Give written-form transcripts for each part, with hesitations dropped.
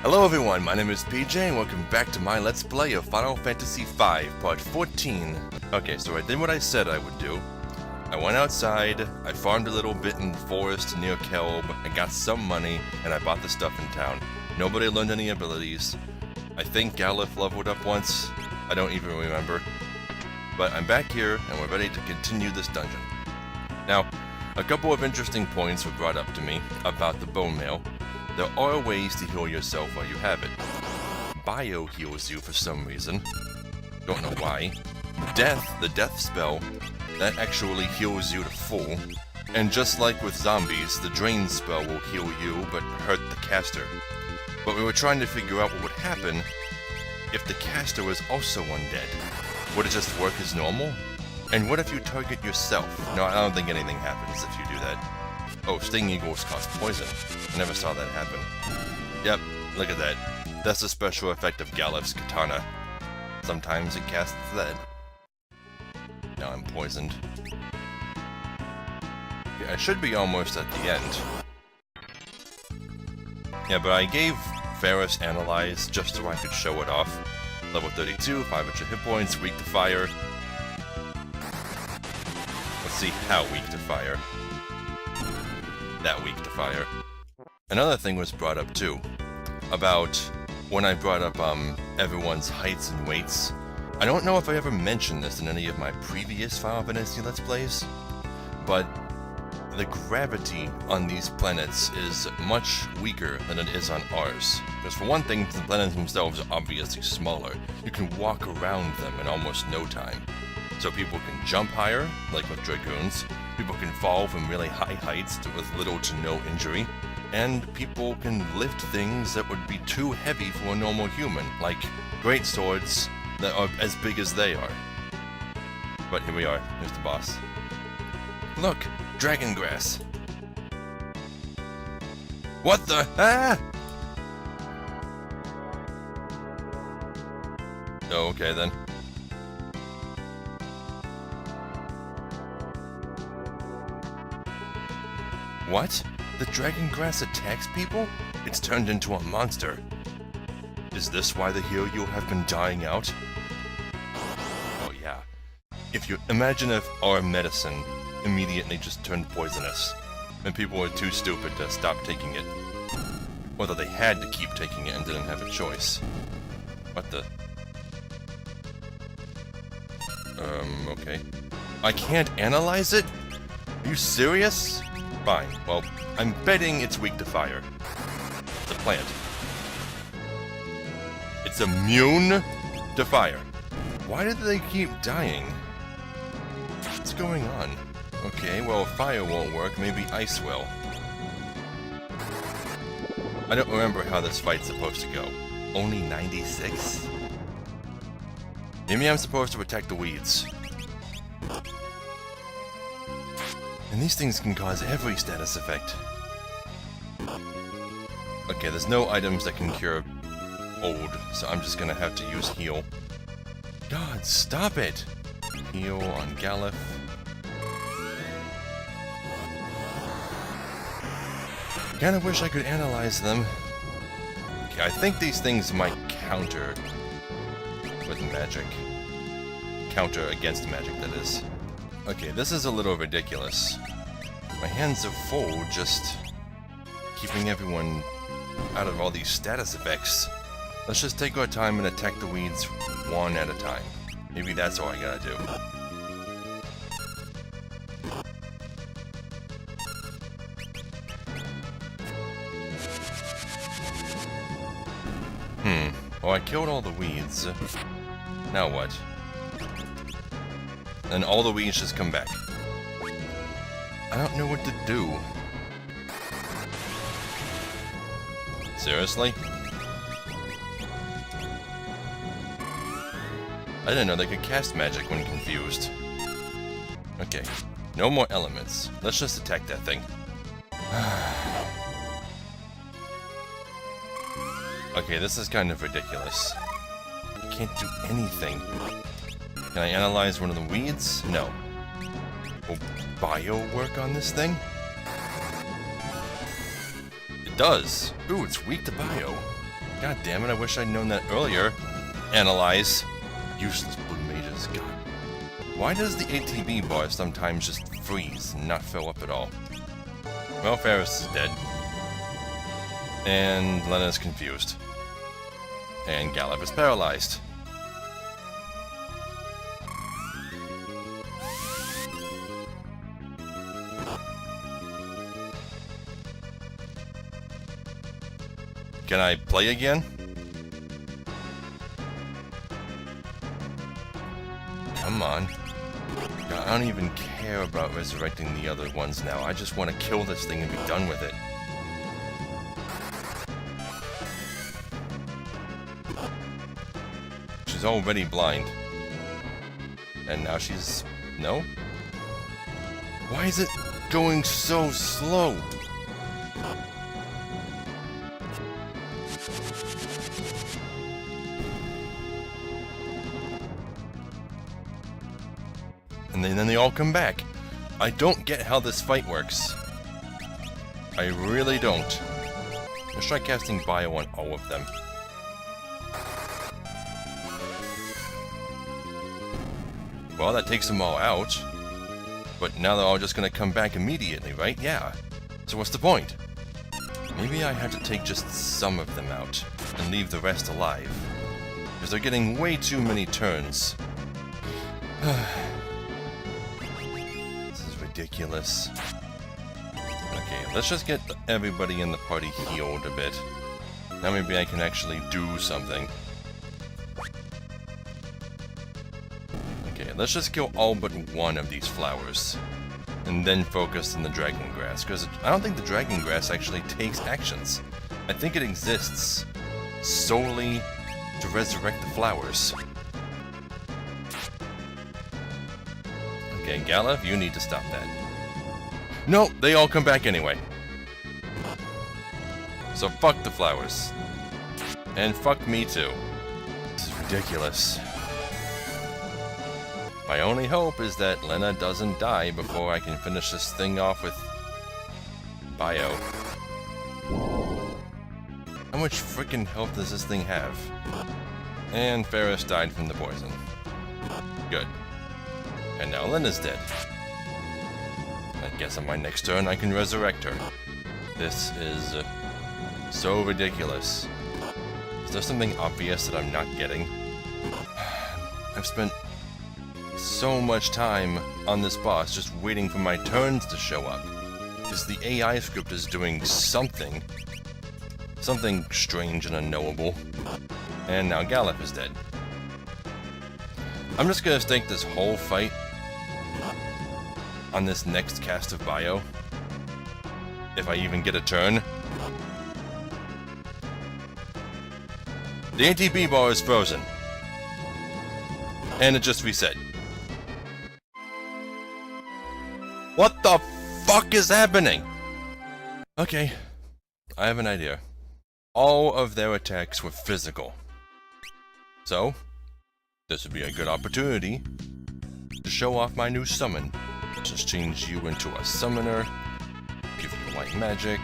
Hello everyone, my name is PJ and welcome back to my Let's Play of Final Fantasy V, Part 14. Okay, so I did what I said I would do. I went outside, I farmed a little bit in the forest near Kelb, I got some money, and I bought the stuff in town. Nobody learned any abilities. I think Galif leveled up once, I don't even remember. But I'm back here, and we're ready to continue this dungeon. Now, a couple of interesting points were brought up to me about the bone mail. There are ways to heal yourself while you have it. Bio heals you for some reason. Don't know why. Death, the death spell, that actually heals you to full. And just like with zombies, the drain spell will heal you but hurt the caster. But we were trying to figure out what would happen if the caster was also undead. Would it just work as normal? And what if you target yourself? No, I don't think anything happens if you do that. Oh, Sting Eagles cause poison. I never saw that happen. Yep, look at that. That's a special effect of Galif's katana. Sometimes it casts that. Now I'm poisoned. Yeah, I should be almost at the end. Yeah, but I gave Ferris Analyze just so I could show it off. Level 32, 500 hit points, weak to fire. Let's see how weak to fire. That weak to fire. Another thing was brought up too, about when I brought up everyone's heights and weights. I don't know if I ever mentioned this in any of my previous Final Fantasy Let's Plays, but the gravity on these planets is much weaker than it is on ours. Because for one thing, the planets themselves are obviously smaller. You can walk around them in almost no time. So people can jump higher, like with Dragoons. People can fall from really high heights with little to no injury. And people can lift things that would be too heavy for a normal human, like great swords that are as big as they are. But here we are, here's the boss. Look, dragon grass. What the? Ah! Oh, okay then. What? The dragon grass attacks people? It's turned into a monster. Is this why the hero have been dying out? Oh yeah. If you imagine if our medicine immediately just turned poisonous, and people were too stupid to stop taking it. Or that they had to keep taking it and didn't have a choice. What the? Okay. I can't analyze it? Are you serious? Fine. Well, I'm betting it's weak to fire. It's a plant. It's immune to fire. Why did they keep dying? What's going on? Okay, well, if fire won't work, maybe ice will. I don't remember how this fight's supposed to go. Only 96? Maybe I'm supposed to protect the weeds. And these things can cause every status effect. Okay, there's no items that can cure old, so I'm just gonna have to use heal. God, stop it! Heal on Galif. Kinda wish I could analyze them. Okay, I think these things might counter with magic. Counter against magic, that is. Okay, this is a little ridiculous. My hands are full just keeping everyone out of all these status effects. Let's just take our time and attack the weeds one at a time. Maybe that's all I gotta do. Well, I killed all the weeds. Now what? Then all the weeds just come back. I don't know what to do. Seriously? I didn't know they could cast magic when confused. Okay, no more elements. Let's just attack that thing. Okay, this is kind of ridiculous. I can't do anything. Can I analyze one of the weeds? No. Will bio work on this thing? It does. Ooh, it's weak to bio. God damn it, I wish I'd known that earlier. Analyze. Useless blue mages, god. Why does the ATB bar sometimes just freeze and not fill up at all? Well, Ferris is dead. And Lena's confused. And Gallop is paralyzed. Can I play again? Come on. God, I don't even care about resurrecting the other ones now. I just want to kill this thing and be done with it. She's already blind. And now she's... no? Why is it going so slow? And then they all come back. I don't get how this fight works. I really don't. Let's try casting Bio on all of them. Well, that takes them all out. But now they're all just gonna come back immediately, right? Yeah. So what's the point? Maybe I have to take just some of them out and leave the rest alive. Because they're getting way too many turns. Ridiculous. Okay, let's just get everybody in the party healed a bit. Now maybe I can actually do something. Okay, let's just kill all but one of these flowers. And then focus on the dragon grass, because I don't think the dragon grass actually takes actions. I think it exists solely to resurrect the flowers. Okay, Galuf, you need to stop that. No, they all come back anyway. So fuck the flowers. And fuck me too. This is ridiculous. My only hope is that Lena doesn't die before I can finish this thing off with Bio. How much freaking health does this thing have? And Ferris died from the poison. Good. And now Lena's dead. I guess on my next turn I can resurrect her. This is so ridiculous. Is there something obvious that I'm not getting? I've spent so much time on this boss just waiting for my turns to show up. Because the AI script is doing something. Something strange and unknowable. And now Galuf is dead. I'm just gonna stake this whole fight on this next cast of Bio. If I even get a turn. The ATB bar is frozen. And it just reset. What the fuck is happening? Okay, I have an idea. All of their attacks were physical. So, this would be a good opportunity to show off my new summon. Just change you into a summoner, give you white magic,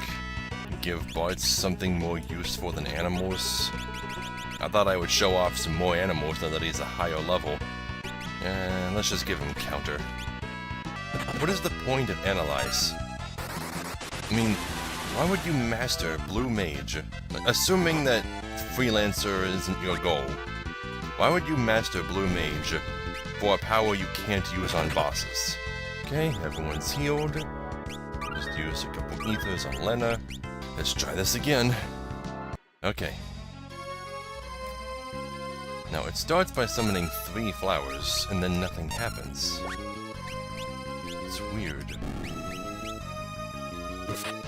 give bards something more useful than animals. I thought I would show off some more animals now that he's a higher level. And let's just give him counter. What is the point of Analyze? I mean, why would you master Blue Mage? Assuming that Freelancer isn't your goal. Why would you master Blue Mage for a power you can't use on bosses? Okay, everyone's healed. Just use a couple ethers on Lena. Let's try this again. Okay. Now it starts by summoning 3 flowers, and then nothing happens. It's weird.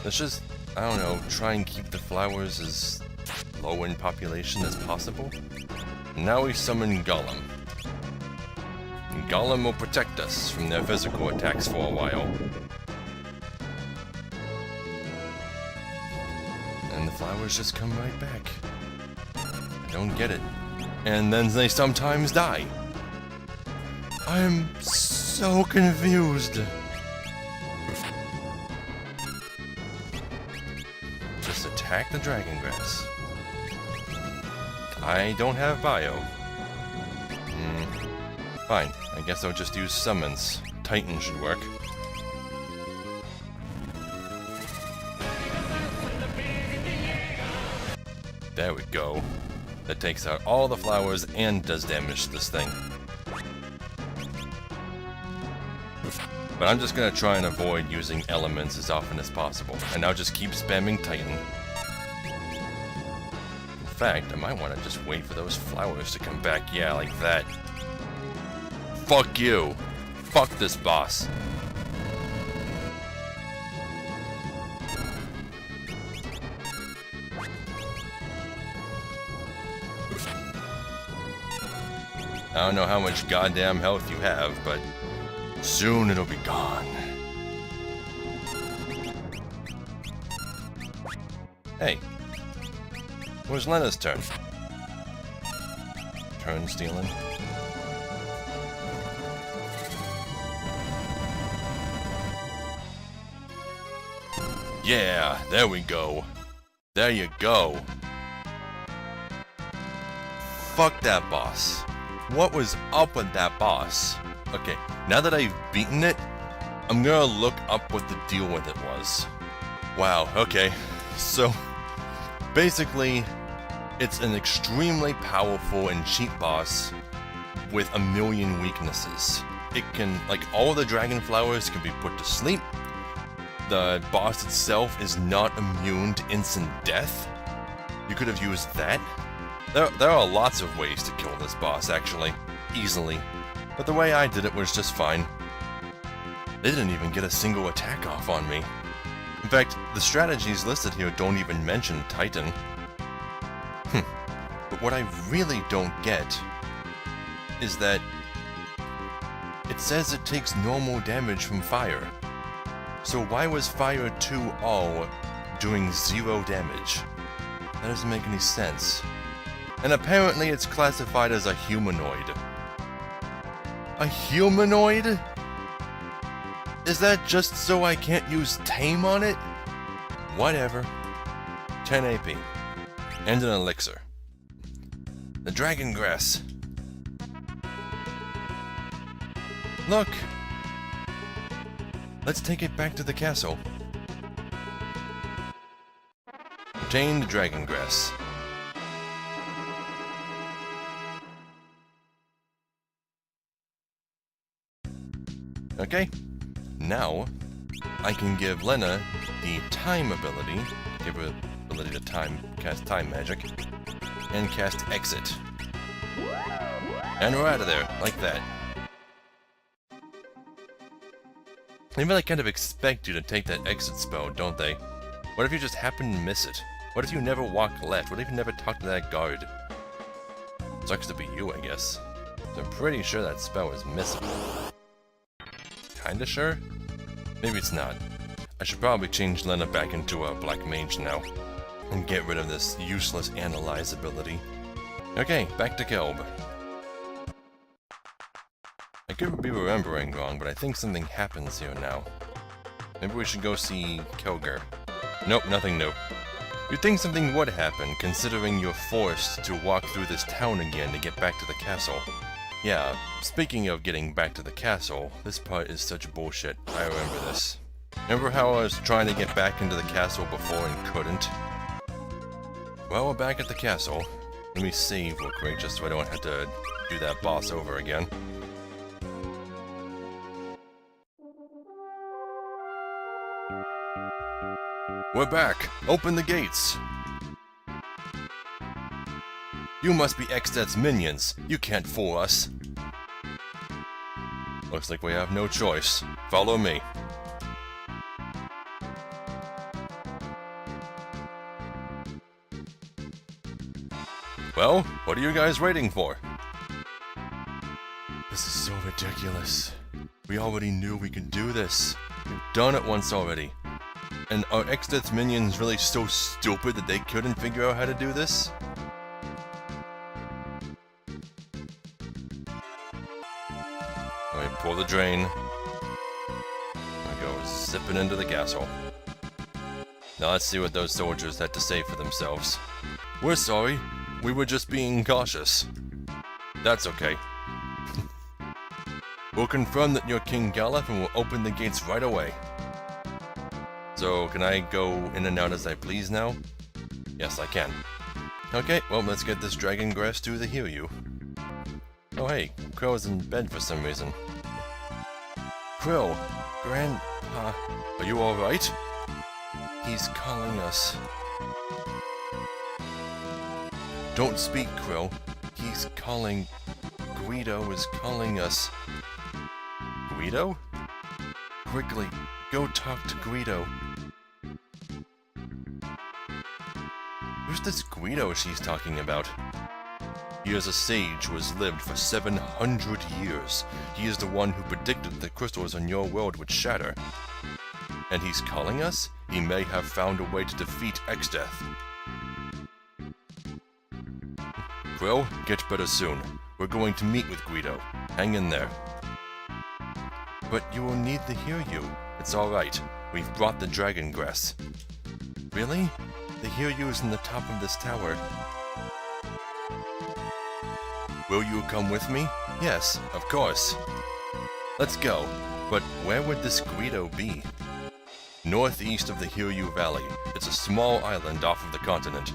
Let's just, I don't know, try and keep the flowers as low in population as possible. Now we summon Golem. And Golem will protect us from their physical attacks for a while. And the flowers just come right back. I don't get it. And then they sometimes die. I'm so confused. Just attack the dragon grass. I don't have bio. Fine, I guess I'll just use summons. Titan should work. There we go. That takes out all the flowers and does damage to this thing. But I'm just gonna try and avoid using elements as often as possible. And now just keep spamming Titan. In fact, I might want to just wait for those flowers to come back. Yeah, like that. Fuck you. Fuck this boss. I don't know how much goddamn health you have, but soon it'll be gone. Hey. Where's Lena's turn? Turn stealing. Yeah, there we go. There you go. Fuck that boss. What was up with that boss? Okay, now that I've beaten it, I'm gonna look up what the deal with it was. Wow, okay. So, basically, it's an extremely powerful and cheap boss with a million weaknesses. It can, like, all the dragon flowers can be put to sleep. The boss itself is not immune to instant death. You could have used that. There are lots of ways to kill this boss, actually. Easily. But the way I did it was just fine. They didn't even get a single attack off on me. In fact, the strategies listed here don't even mention Titan. But what I really don't get is that it says it takes normal damage from fire. So why was Fire 2 all doing 0 damage? That doesn't make any sense. And apparently it's classified as a humanoid. A humanoid? Is that just so I can't use Tame on it? Whatever. 10 AP. And an elixir. The dragon grass. Look! Let's take it back to the castle. Obtain the dragon grass. Okay, now I can give Lena the time ability, give her ability to cast time magic, and cast exit. And we're out of there, like that. They really kind of expect you to take that exit spell, don't they? What if you just happen to miss it? What if you never walk left? What if you never talk to that guard? Sucks to be you, I guess. So I'm pretty sure that spell is missable. Kinda sure? Maybe it's not. I should probably change Lena back into a black mage now. And get rid of this useless analyze ability. Okay, back to Kelb. I could be remembering wrong, but I think something happens here now. Maybe we should go see Kelger. Nope, nothing new. You'd think something would happen, considering you're forced to walk through this town again to get back to the castle. Yeah, speaking of getting back to the castle, this part is such bullshit. I remember this. Remember how I was trying to get back into the castle before and couldn't? Well, we're back at the castle. Let me save real quick, just so I don't have to do that boss over again. We're back! Open the gates! You must be Xdet's minions. You can't fool us. Looks like we have no choice. Follow me. Well, what are you guys waiting for? This is so ridiculous. We already knew we could do this. We've done it once already. And are Xdet's minions really so stupid that they couldn't figure out how to do this? Pull the drain. I go zipping into the castle. Now let's see what those soldiers had to say for themselves. We're sorry. We were just being cautious. That's okay. We'll confirm that you're King Galef and we'll open the gates right away. So, can I go in and out as I please now? Yes, I can. Okay, well, let's get this dragon grass to the Hiryu. Oh hey, Krill is in bed for some reason. Krill, Grandpa, are you alright? He's calling us. Don't speak, Krill. He's calling. Guido is calling us. Guido? Quickly, go talk to Guido. Who's this Guido she's talking about? He is a sage who has lived for 700 years. He is the one who predicted the crystals on your world would shatter. And he's calling us? He may have found a way to defeat X-Death. Krill, get better soon. We're going to meet with Guido. Hang in there. But you will need the Hiryu. It's alright. We've brought the dragon grass. Really? The Hiryu is in the top of this tower. Will you come with me? Yes, of course. Let's go. But where would this Guido be? Northeast of the Hiryu Valley. It's a small island off of the continent.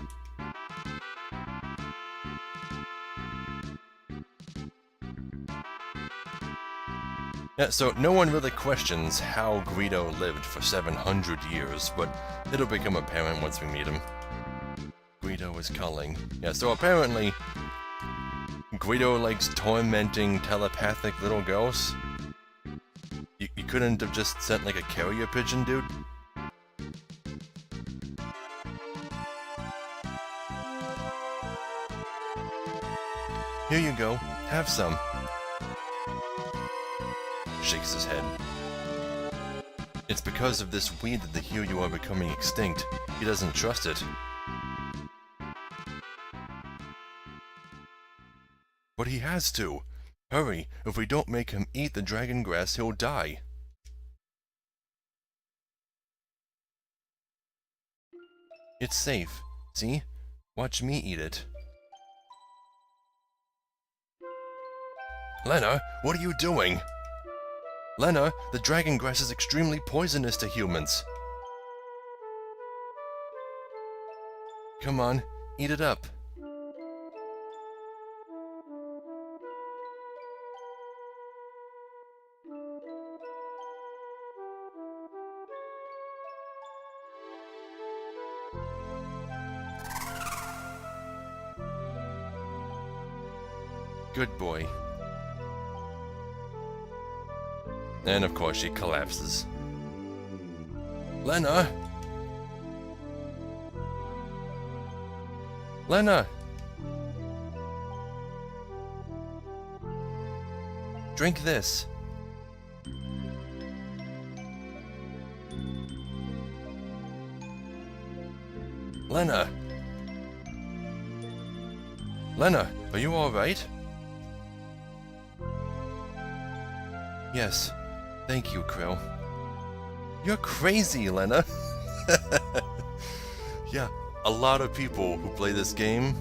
Yeah, so no one really questions how Guido lived for 700 years, but it'll become apparent once we meet him. Guido is calling. Yeah, so apparently Guido likes tormenting telepathic little girls. You couldn't have just sent like a carrier pigeon, dude? Here you go. Have some. Shakes his head. It's because of this weed that the Hiryu are becoming extinct. He doesn't trust it. But he has to. Hurry, if we don't make him eat the dragon grass, he'll die. It's safe. See? Watch me eat it. Lena, what are you doing? Lena, the dragon grass is extremely poisonous to humans. Come on, eat it up. Good boy. And of course she collapses. Lena! Lena! Drink this. Lena! Lena, are you alright? Yes. Thank you, Krill. You're crazy, Lena! Yeah, a lot of people who play this game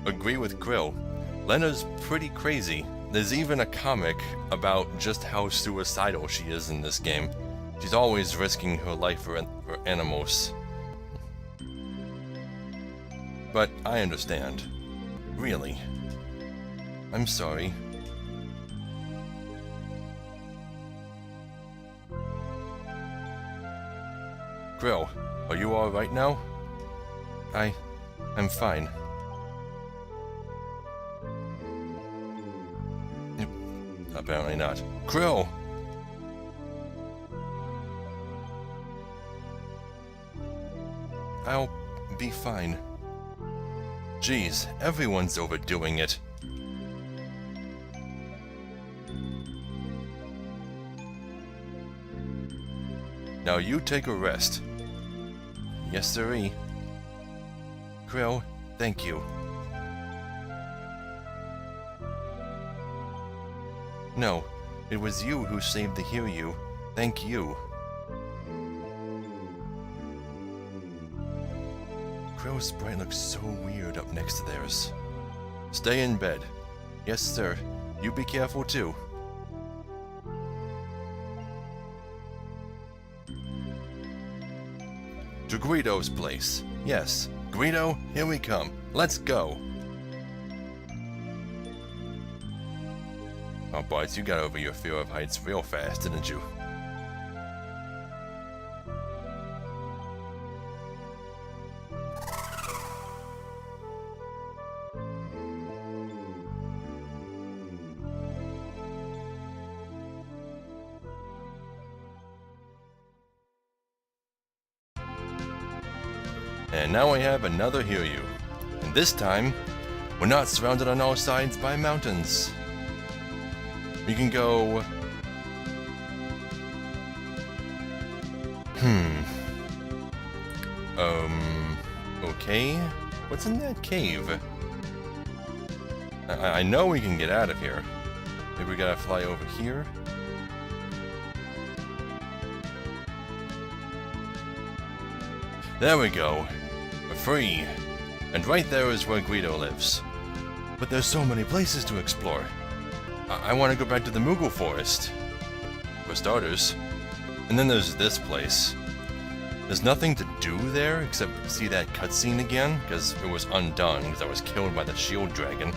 agree with Krill. Lena's pretty crazy. There's even a comic about just how suicidal she is in this game. She's always risking her life for animals. But I understand. Really. I'm sorry. Krill, are you alright now? I'm fine. Apparently not. Krill! I'll be fine. Jeez, everyone's overdoing it. Now you take a rest. Yes, sirree. Krill, thank you. No, it was you who saved the Hiryu. Thank you. Krill's sprite looks so weird up next to theirs. Stay in bed. Yes, sir. You be careful, too. To Guido's place. Yes. Guido, here we come. Let's go. Oh, boys, you got over your fear of heights real fast, didn't you? And now we have another Hiryu. And this time, we're not surrounded on all sides by mountains. We can go... Okay. What's in that cave? I know we can get out of here. Maybe we gotta fly over here? There we go. We're free. And right there is where Guido lives. But there's so many places to explore. I want to go back to the Moogle Forest. For starters. And then there's this place. There's nothing to do there except see that cutscene again, because it was undone because I was killed by the shield dragon.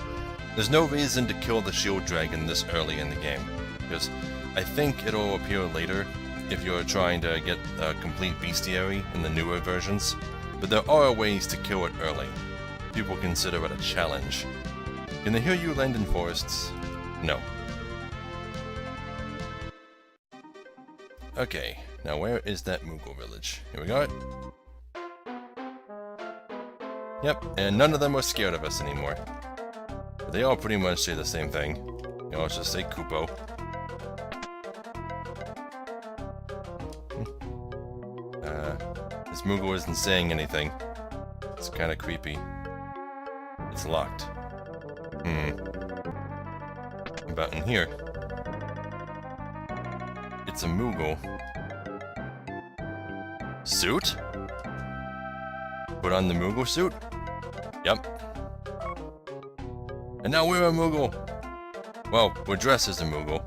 There's no reason to kill the shield dragon this early in the game, because I think it'll appear later if you're trying to get the complete bestiary in the newer versions. But there are ways to kill it early. People consider it a challenge. Can they hear you land in forests? No. Okay, now where is that Moogle village? Here we got it. Yep, and none of them are scared of us anymore. But they all pretty much say the same thing. They all just say Kupo. This Moogle isn't saying anything. It's kinda creepy. It's locked. About in here. It's a Moogle. Suit? Put on the Moogle suit? Yep. And now we're a Moogle! Well, we're dressed as a Moogle.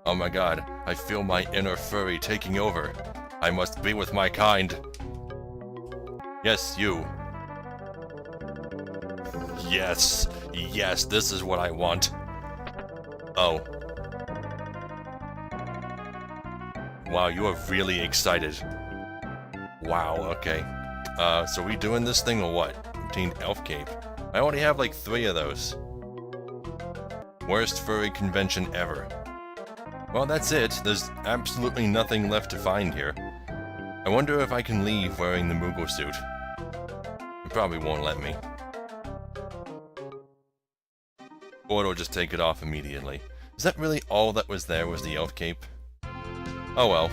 Oh my god, I feel my inner furry taking over. I must be with my kind. Yes, you. Yes, yes, this is what I want. Oh. Wow, you are really excited. Wow, okay. So we doing this thing or what? Obtained elf cape. I already have like 3 of those. Worst furry convention ever. Well, that's it. There's absolutely nothing left to find here. I wonder if I can leave wearing the Moogle suit. It probably won't let me. Or it'll just take it off immediately. Is that really all that was there was the elf cape? Oh well.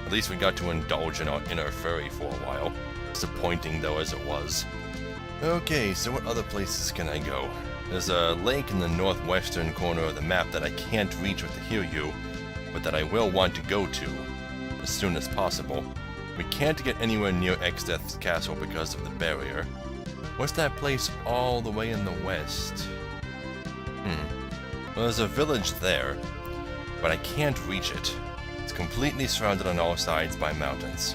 At least we got to indulge in our inner furry for a while. Disappointing though as it was. Okay, so what other places can I go? There's a lake in the northwestern corner of the map that I can't reach with the Hiryu, but that I will want to go to as soon as possible. We can't get anywhere near Exdeath's castle because of the barrier. What's that place all the way in the west? Well, there's a village there, but I can't reach it. It's completely surrounded on all sides by mountains.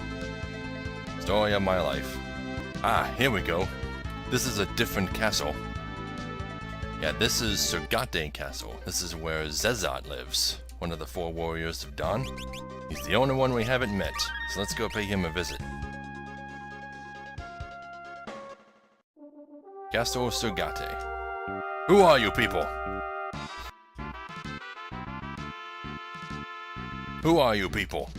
Story of my life. Ah, here we go. This is a different castle. Yeah, this is Surgate Castle. This is where Zezat lives, one of the 4 warriors of Dawn. He's the only one we haven't met, so let's go pay him a visit. Castle Surgate. Who are you people? Who are you people?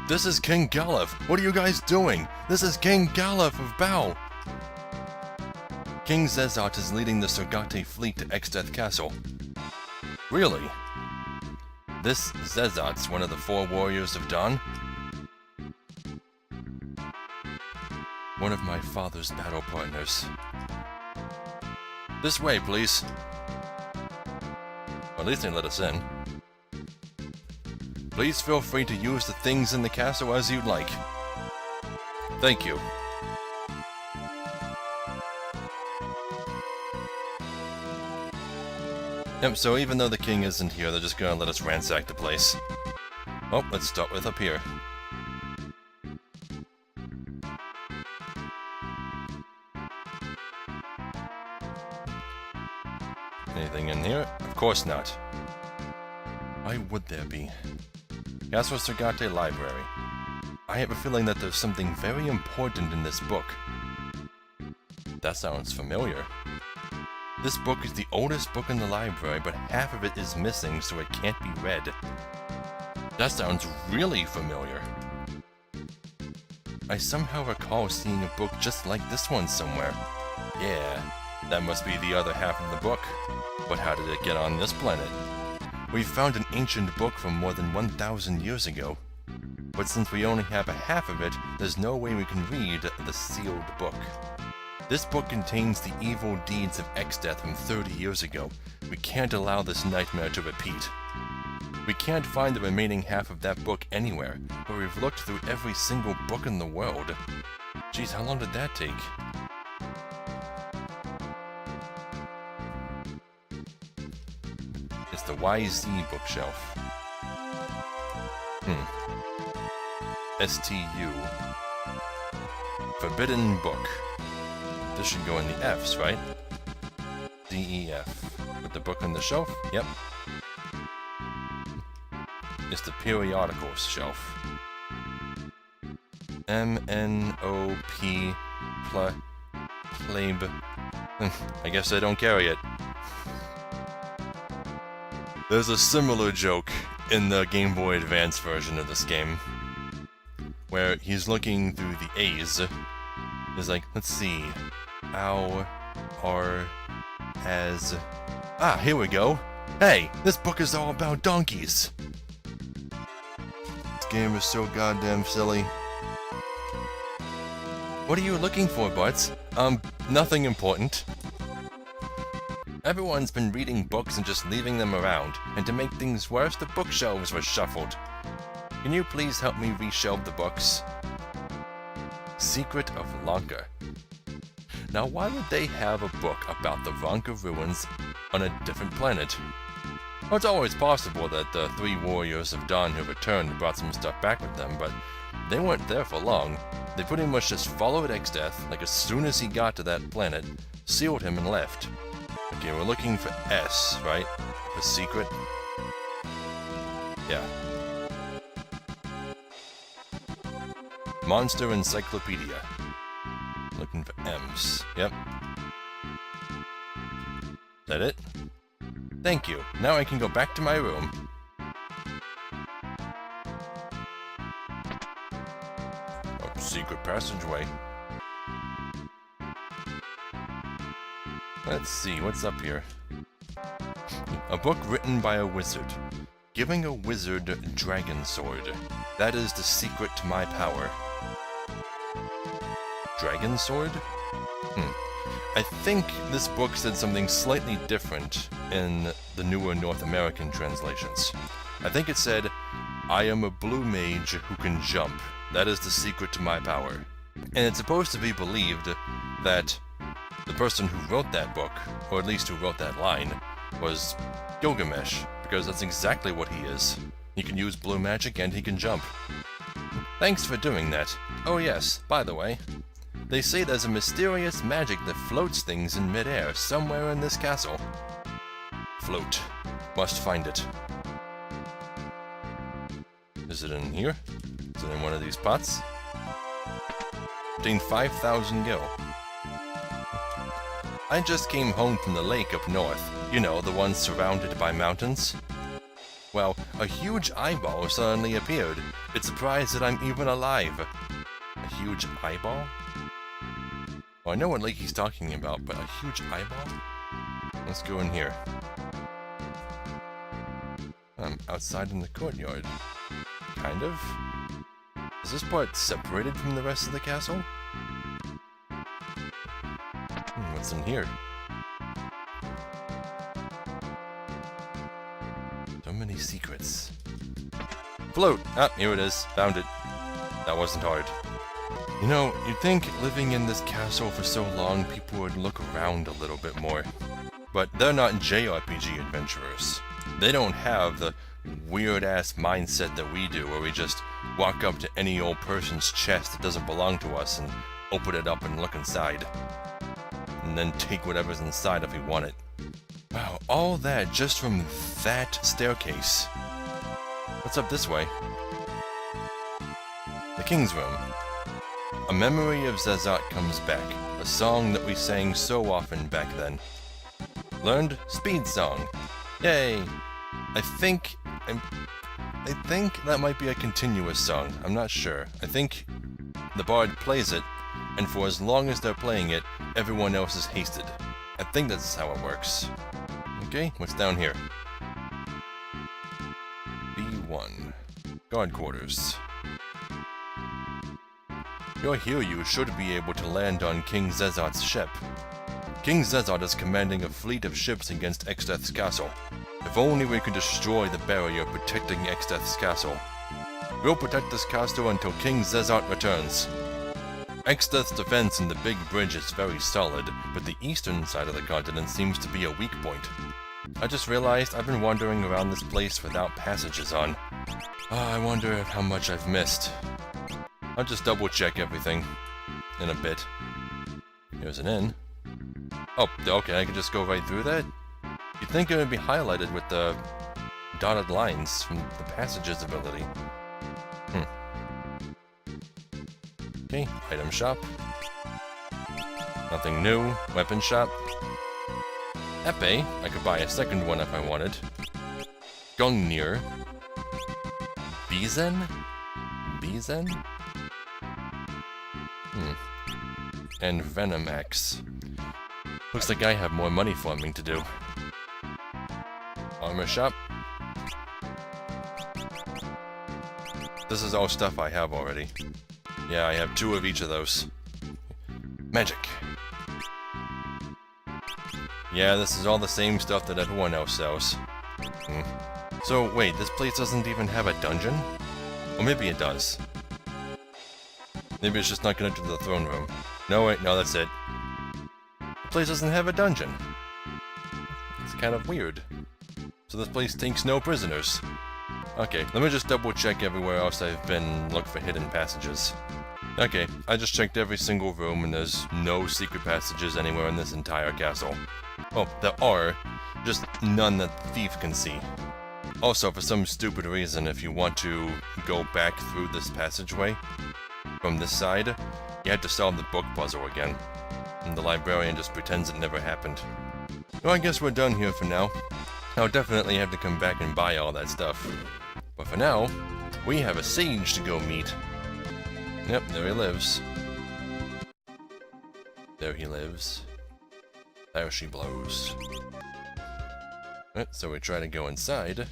This is King Galef. What are you guys doing? This is King Galef of Bao. King Zezat is leading the Surgate fleet to Exdeath Castle. Really? This Zezat's one of the 4 warriors of Dawn? One of my father's battle partners. This way, please. Well, at least they let us in. Please feel free to use the things in the castle as you'd like. Yep, so even though the king isn't here, they're just gonna let us ransack the place. Oh, let's start with up here. Anything in here? Of course not. Why would there be? Castle Sagate Library. I have a feeling that there's something very important in this book. That sounds familiar. This book is the oldest book in the library, but half of it is missing, so it can't be read. That sounds really familiar. I somehow recall seeing a book just like this one somewhere. Yeah, that must be the other half of the book. But how did it get on this planet? We found an ancient book from more than 1,000 years ago. But since we only have a half of it, there's no way we can read the sealed book. This book contains the evil deeds of Exdeath from 30 years ago. We can't allow this nightmare to repeat. We can't find the remaining half of that book anywhere, but we've looked through every single book in the world. Geez, how long did that take? It's the YZ bookshelf. STU. Forbidden book. This should go in the F's, right? DEF. Put the book on the shelf? Yep. It's the periodicals shelf. MNOP Plebe. I guess I don't carry it. There's a similar joke in the Game Boy Advance version of this game, where he's looking through the A's. He's like, let's see. Ow. R. As. Ah, here we go. Hey, this book is all about donkeys. This game is so goddamn silly. What are you looking for, Butts? Nothing important. Everyone's been reading books and just leaving them around, and to make things worse, the bookshelves were shuffled. Can you please help me reshelve the books? Secret of Lanka. Now why would they have a book about the Lanka ruins on a different planet? Well, it's always possible that the 3 warriors of Dawn who returned brought some stuff back with them, but they weren't there for long. They pretty much just followed Exdeath, like as soon as he got to that planet, sealed him and left. Okay, we're looking for S, right? For secret? Yeah. Monster Encyclopedia. Looking for M's. Yep. Is that it? Thank you. Now I can go back to my room. A secret passageway. Let's see, what's up here? A book written by a wizard. Giving a wizard dragon sword. That is the secret to my power. Dragon sword? I think this book said something slightly different in the newer North American translations. I think it said, I am a blue mage who can jump. That is the secret to my power. And it's supposed to be believed that the person who wrote that book, or at least who wrote that line, was Gilgamesh, because that's exactly what he is. He can use blue magic and he can jump. Thanks for doing that. Oh yes, by the way, they say there's a mysterious magic that floats things in midair somewhere in this castle. Float. Must find it. Is it in here? Is it in one of these pots? Contain 5,000 gil. I just came home from the lake up north. You know, the one surrounded by mountains. Well, a huge eyeball suddenly appeared. It's surprised that I'm even alive. A huge eyeball? Well, I know what lake he's talking about, but a huge eyeball? Let's go in here. I'm outside in the courtyard. Kind of. Is this part separated from the rest of the castle? What's in here? So many secrets. Float! Ah, here it is. Found it. That wasn't hard. You know, you'd think living in this castle for so long, people would look around a little bit more. but they're not JRPG adventurers. They don't have the weird-ass mindset that we do, where we just walk up to any old person's chest that doesn't belong to us and open it up and look inside. And then take whatever's inside if we want it. Wow, all that just from that staircase. What's up this way? The King's Room. A memory of Zezot comes back, a song that we sang so often back then. Learned Speed Song. Yay! I think that might be a continuous song. I'm not sure. I think the bard plays it, and for as long as they're playing it, everyone else is hasted. I think that's how it works. Okay, what's down here? B1. Guard quarters. Your Hiryu should be able to land on King Zezot's ship. King Zezot is commanding a fleet of ships against Exdeath's castle. If only we could destroy the barrier protecting Exdeath's castle. We'll protect this castle until King Zezot returns. Exdeath's defense in the big bridge is very solid, but the eastern side of the continent seems to be a weak point. I just realized I've been wandering around this place without passages on. I wonder how much I've missed. I'll just double check everything in a bit. Here's an inn. Oh, okay, I can just go right through that? You'd think it would be highlighted with the dotted lines from the passages ability. Okay, item shop. Nothing new. Weapon shop. Epee, I could buy a second one if I wanted. Gungnir. Bizen? Bizen? And Venomax. Looks like I have more money farming to do. Armor shop. This is all stuff I have already. Yeah, I have 2 of each of those. Magic. Yeah, this is all the same stuff that everyone else sells. So, wait, this place doesn't even have a dungeon? Or maybe it does. Maybe it's just not connected to the throne room. No, wait, no, that's it. The place doesn't have a dungeon. It's kind of weird. So this place takes no prisoners. Okay, let me just double check everywhere else I've been, look for hidden passages. Okay, I just checked every single room and there's no secret passages anywhere in this entire castle. Well, there are, just none that the thief can see. Also, for some stupid reason, if you want to go back through this passageway from this side, you have to solve the book puzzle again. And the librarian just pretends it never happened. Well, I guess we're done here for now. I'll definitely have to come back and buy all that stuff. But for now, we have a sage to go meet. Yep, there he lives. There he lives. There she blows. Right, so we try to go inside.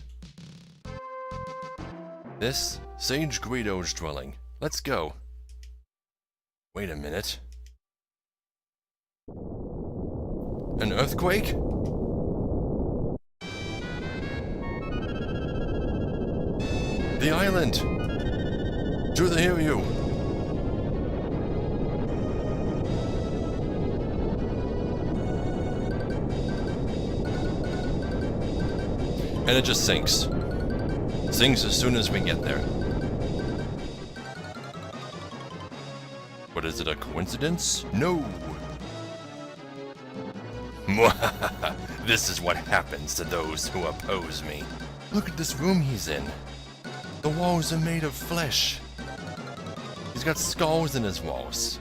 This, Sage Guido's dwelling. Let's go. Wait a minute. An earthquake? The island! To the Hiryu! And it just sinks. Sinks as soon as we get there. But is it a coincidence? No! This is what happens to those who oppose me. Look at this room he's in. The walls are made of flesh. He's got skulls in his walls.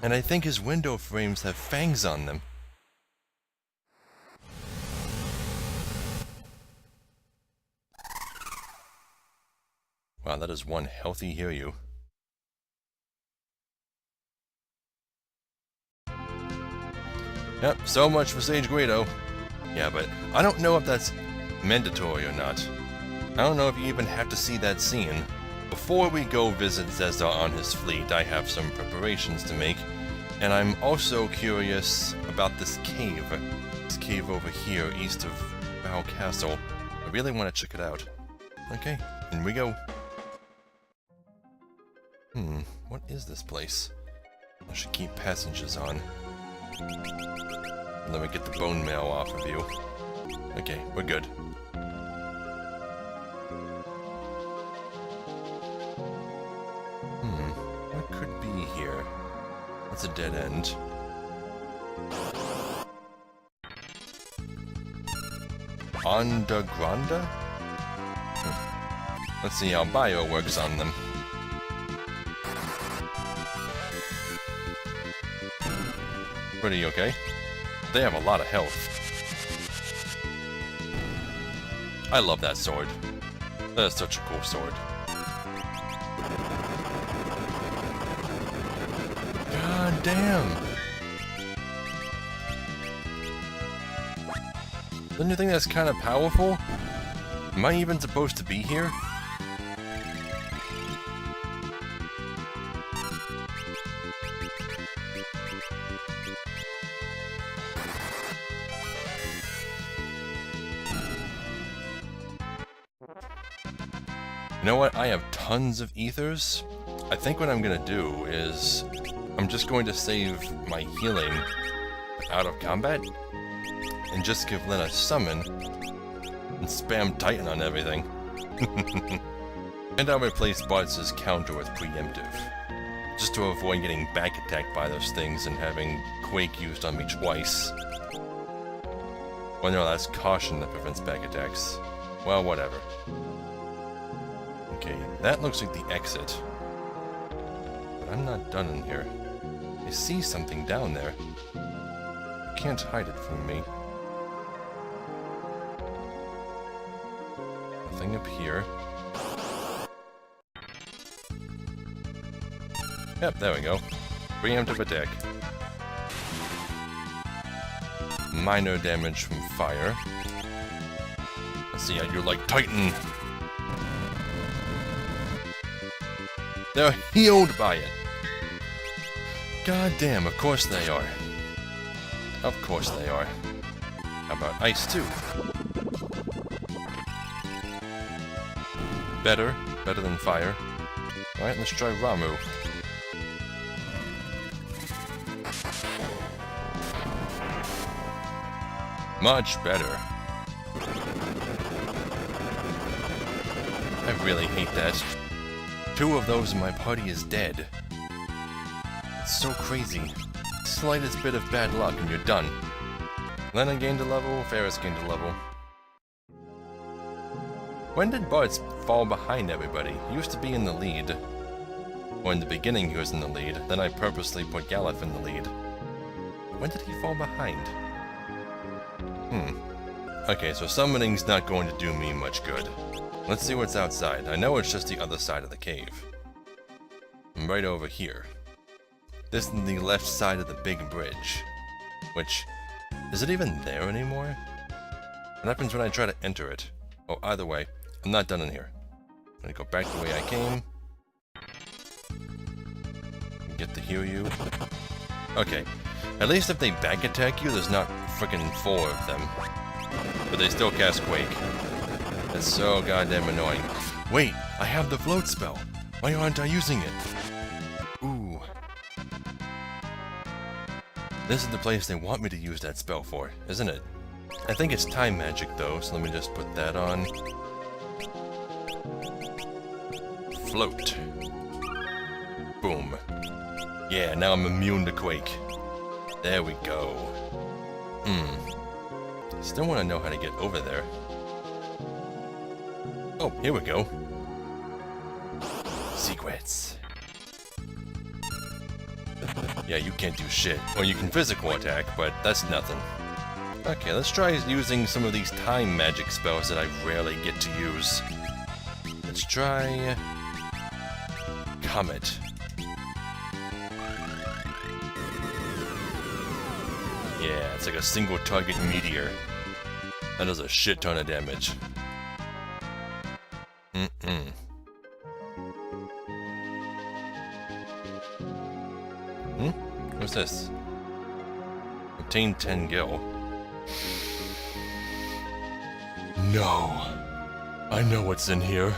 And I think his window frames have fangs on them. Wow, that is one healthy Hiryu. Yep, so much for Sage Guido. Yeah, but I don't know if that's mandatory or not. I don't know if you even have to see that scene. Before we go visit Zezot on his fleet, I have some preparations to make, and I'm also curious about this cave. This cave over here, east of Bao Castle. I really want to check it out. Okay, in we go. What is this place? I should keep passages on. Let me get the bone mail off of you. Okay, we're good. What could be here? That's a dead end. Onda Granda? Let's see how bio works on them. Pretty okay. They have a lot of health. I love that sword. That is such a cool sword. God damn! Don't you think that's kind of powerful? Am I even supposed to be here? You know what? I have tons of ethers. I think what I'm gonna do is I'm just going to save my healing out of combat and just give Len a summon and spam Titan on everything. And I'll replace Bartz's counter with preemptive, just to avoid getting back attacked by those things and having Quake used on me twice. Well, no, that's caution that prevents back attacks. Well, whatever. Okay, that looks like the exit. But I'm not done in here. I see something down there. You can't hide it from me. Nothing up here. Yep, there we go. Preemptive attack. Minor damage from fire. Let's see how you're like Titan. They're healed by it. God damn, of course they are. Of course they are. How about ice too? Better than fire. Alright, let's try Ramu. Much better. I really hate that. 2 of those in my party is dead. It's so crazy. Slightest bit of bad luck and you're done. Lennon gained a level, Ferris gained a level. When did Bartz fall behind everybody? He used to be in the lead. Or in the beginning he was in the lead, then I purposely put Galef in the lead. When did he fall behind? Okay, so summoning's not going to do me much good. Let's see what's outside. I know it's just the other side of the cave. I'm right over here. This is the left side of the big bridge. Which, is it even there anymore? What happens when I try to enter it? Oh, either way, I'm not done in here. I'm gonna go back the way I came. Get to heal you. Okay, at least if they back attack you, there's not frickin' 4 of them. But they still cast Quake. That's so goddamn annoying. Wait, I have the float spell. Why aren't I using it? Ooh. This is the place they want me to use that spell for, isn't it? I think it's time magic though, so let me just put that on. Float. Boom. Yeah, now I'm immune to Quake. There we go. Still want to know how to get over there. Oh, here we go. Secrets. Yeah, you can't do shit. Well, you can physical attack, but that's nothing. Okay, let's try using some of these time magic spells that I rarely get to use. Let's try... Comet. Yeah, it's like a single target meteor. That does a shit ton of damage. What's this? Obtain 10 gil. No. I know what's in here.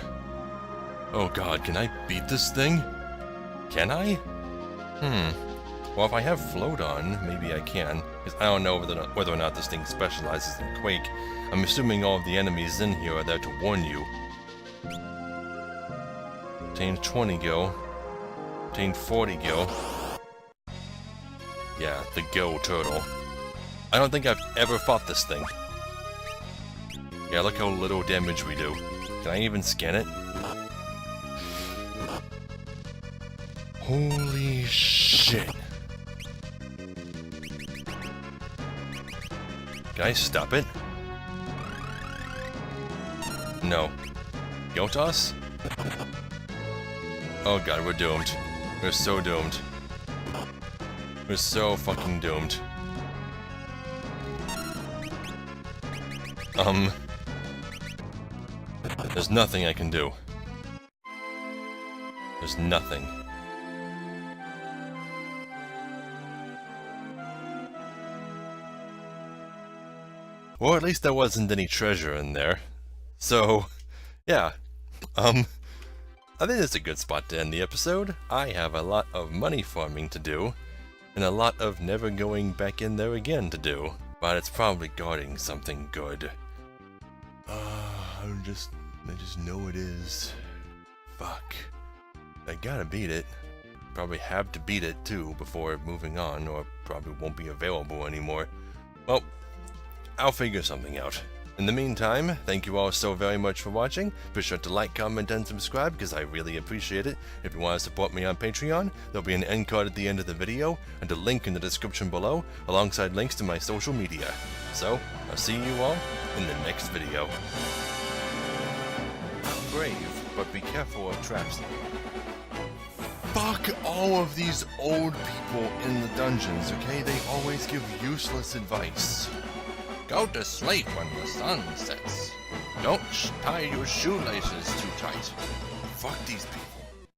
Oh god, can I beat this thing? Can I? Well, if I have float on, maybe I can. Because I don't know whether or not this thing specializes in Quake. I'm assuming all of the enemies in here are there to warn you. Obtain 20 gil. Obtain 40 gil. Yeah, the Go Turtle. I don't think I've ever fought this thing. Yeah, look how little damage we do. Can I even scan it? Holy shit. Can I stop it? No. Yotos? Oh god, we're doomed. We're so doomed. We're so fucking doomed. There's nothing I can do. There's nothing. Or at least there wasn't any treasure in there. So, yeah. I think it's a good spot to end the episode. I have a lot of money farming to do, and a lot of never going back in there again to do. But it's probably guarding something good. I just know it is. Fuck. I gotta beat it. Probably have to beat it too before moving on, or probably won't be available anymore. Well, I'll figure something out. In the meantime, thank you all so very much for watching. Be sure to like, comment, and subscribe because I really appreciate it. If you want to support me on Patreon, there'll be an end card at the end of the video and a link in the description below, alongside links to my social media. So, I'll see you all in the next video. Brave, but be careful of traps. Fuck all of these old people in the dungeons, okay? They always give useless advice. Go to sleep when the sun sets. Don't tie your shoelaces too tight. Fuck these people.